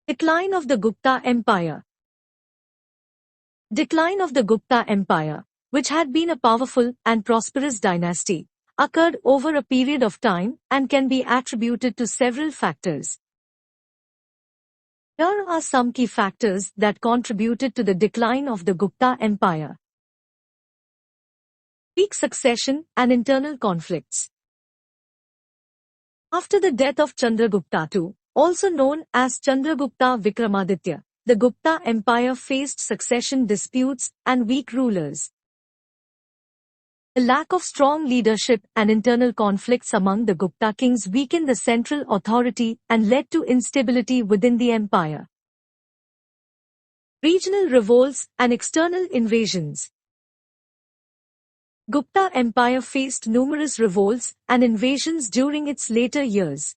Decline of the Gupta Empire. Decline of the Gupta Empire, which had been a powerful and prosperous dynasty, occurred over a period of time and can be attributed to several factors. Here are some key factors that contributed to the decline of the Gupta Empire. Weak succession and internal conflicts. After the death of Chandragupta II, also known as Chandragupta Vikramaditya, the Gupta Empire faced succession disputes and weak rulers. The lack of strong leadership and internal conflicts among the Gupta kings weakened the central authority and led to instability within the empire. Regional revolts and external invasions. Gupta Empire faced numerous revolts and invasions during its later years.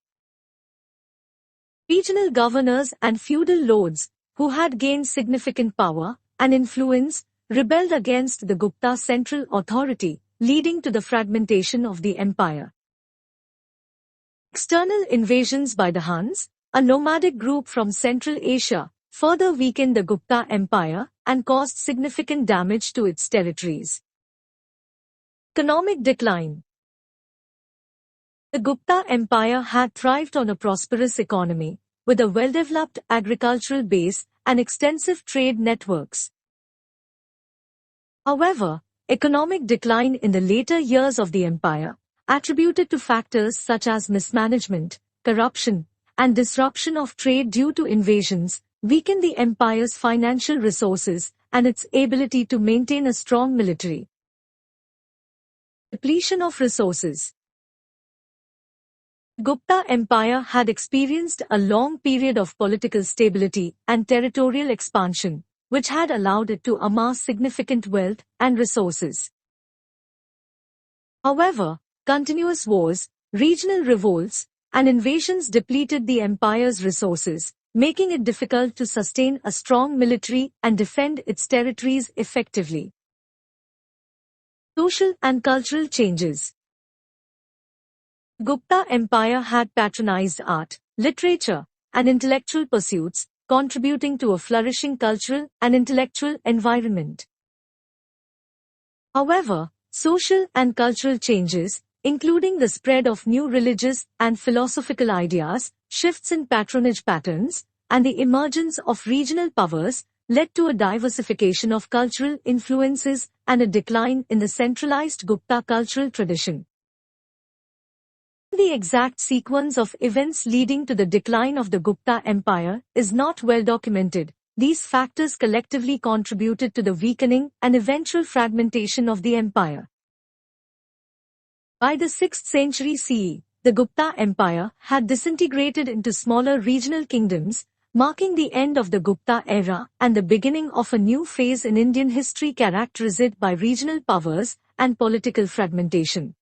Regional governors and feudal lords, who had gained significant power and influence, rebelled against the Gupta central authority, leading to the fragmentation of the empire. External invasions by the Huns, a nomadic group from Central Asia, further weakened the Gupta Empire and caused significant damage to its territories. Economic decline. The Gupta Empire had thrived on a prosperous economy, with a well-developed agricultural base and extensive trade networks. However, economic decline in the later years of the empire, attributed to factors such as mismanagement, corruption, and disruption of trade due to invasions, weakened the empire's financial resources and its ability to maintain a strong military. Depletion of resources. Gupta Empire had experienced a long period of political stability and territorial expansion, which had allowed it to amass significant wealth and resources. However, continuous wars, regional revolts, and invasions depleted the empire's resources, making it difficult to sustain a strong military and defend its territories effectively. Social and cultural changes. Gupta Empire had patronized art, literature, and intellectual pursuits, contributing to a flourishing cultural and intellectual environment. However, social and cultural changes, including the spread of new religious and philosophical ideas, shifts in patronage patterns, and the emergence of regional powers, led to a diversification of cultural influences and a decline in the centralized Gupta cultural tradition. The exact sequence of events leading to the decline of the Gupta Empire is not well documented. These factors collectively contributed to the weakening and eventual fragmentation of the empire. By the 6th century CE, the Gupta Empire had disintegrated into smaller regional kingdoms, marking the end of the Gupta era and the beginning of a new phase in Indian history characterized by regional powers and political fragmentation.